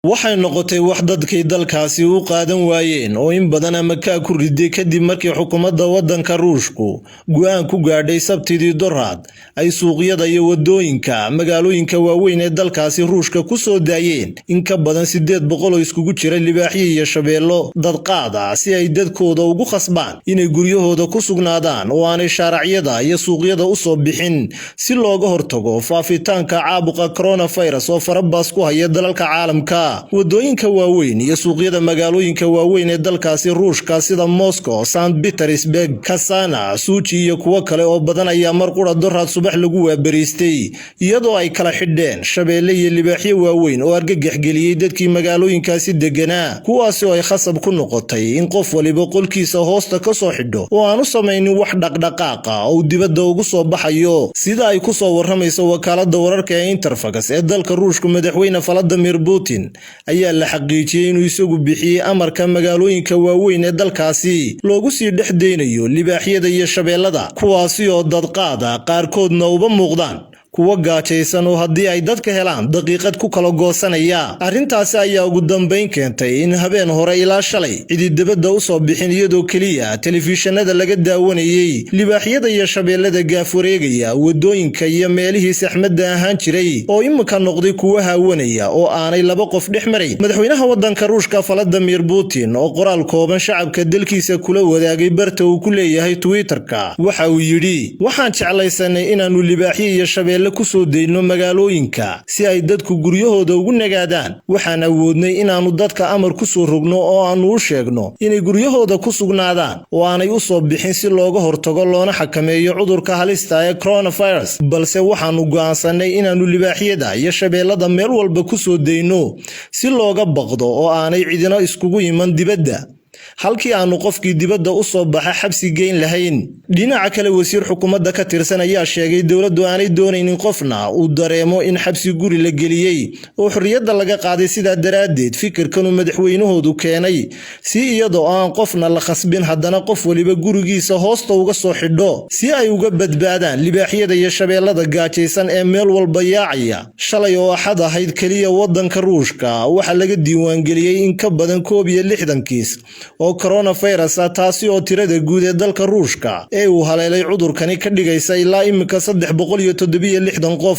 waxay noqotay wax dadkii dalkaasi u qaadan waayeen oo in badan ama ka ku riday kadib markii xukuumadda waddanka Ruushku go'aan ku gaadhay Sabtidii Doraad ay suuqyada iyo wadooyinka magaalooyinka waaweyn ee dalkaasi Ruushka ku soo daayeen in ka badan 800 oo iskugu jira libaaxyo iyo shabeello dad qaada si ay dadkooda ugu khasbaan inay guryahooda ku sugnaadaan oo aanay sharaaciyada iyo suuqyada u soo bixin si looga hortago faafitaanka caabuqa coronavirus oo farabaas ku haya dalalka caalamka. wadooyinka waaweyn iyo suuqyada magaalooyinka waaweyn ee dalkaasi Ruushka sida Moscow, St. Petersburg, Kasana, Sochi iyo kuwa kale oo badan ayaa mar qura Doraad subax lagu waabariistay iyadoo ay kala xidheen shabeelle iyo libaaxyo waaweyn oo argagax geliyay dadkii magaalooyinkaasi deganaa kuwaas oo ay khasab ku noqotay in qof waliba qolkiisa hoosta ka soo xidho oo aanu samaynin wax dhaqdhaqaaqa oo dibadda ugu soo baxayo sida ay ku soo waramayso wakaaladda wararka ee Interfax ee dalka Ruushka. madaxweyne Vladimir Putin ayaa la xaqiijiyay inuu isagu bixiyay amarka magaalooyinka waaweyn ee dalkaasi loogu sii dhexdeynayo libaaxyada iyo shabeellada kuwaasi oo dad qaada qaarkoodna uba muuqdaan kuwa gaajaysan oo haddii ay dadka helaan daqiiqad ku kala goosanaya. arrintaasi ayaa ugu dambeyn keentay in habeen hore ilaa shalay cidi dibadda u soo bixin iyadoo kaliya telefishinada laga daawanayay libaaxyada iyo shabeellada gaaf wareegaya wadooyinka iyo meelihii saxmadda ahaan jiray oo imika noqday kuwa haawanaya oo aanay laba qof dhex marayn. madaxweynaha waddanka Ruushka Vladimir Putin oo qoraal kooban shacabka dalkiisa kula wadaagay barta uu ku leeyahay Twitter-ka waxa uu yidhi waxaan jeclaysanay inaanu libaaxyo iyo shabeello ku soo deyno magaalooyinka si ay dadku guryahooda ugu nagaadaan. waxaan awoodnay inaanu dadka amar ku soo rogno oo aanu u sheegno inay guryahooda ku sugnaadaan oo aanay u soo bixin si looga hortago loona xakameeyo cudurka halista ee coronavirus. balse waxaanu go'aansanay inaanu libaaxyada iyo shabeellada meel walba ku soo deyno si looga baqdo oo aanay cidina iskugu iman dibadda halkii aanu qofkii dibadda u soo baxa xabsi geyn lahayn. dhinaca kale wasiir xukuumadda ka tirsan ayaa sheegay dawladdu aanay doonaynin qofna uu dareemo in xabsi guri la geliyay oo xorriyadda laga qaaday. sidaa daraaddeed fikirkan uu madaxweynahoodu keenay si iyadoo aan qofna la khasbin haddana qof waliba gurigiisa hoosta uga soo xidho si ay uga badbaadaan libaaxyada iyo shabeellada gaajaysan ee meel walba yaacaya. shalay oo axad ahayd kaliya waddanka Ruushka waxaa laga diiwaangeliyay in ka badan 61 kiis oo coronavirus taasi oo tirada guud ee dalka Ruushka ee uu haleelay cudurkani ka dhigaysa ilaa imika 367 qof.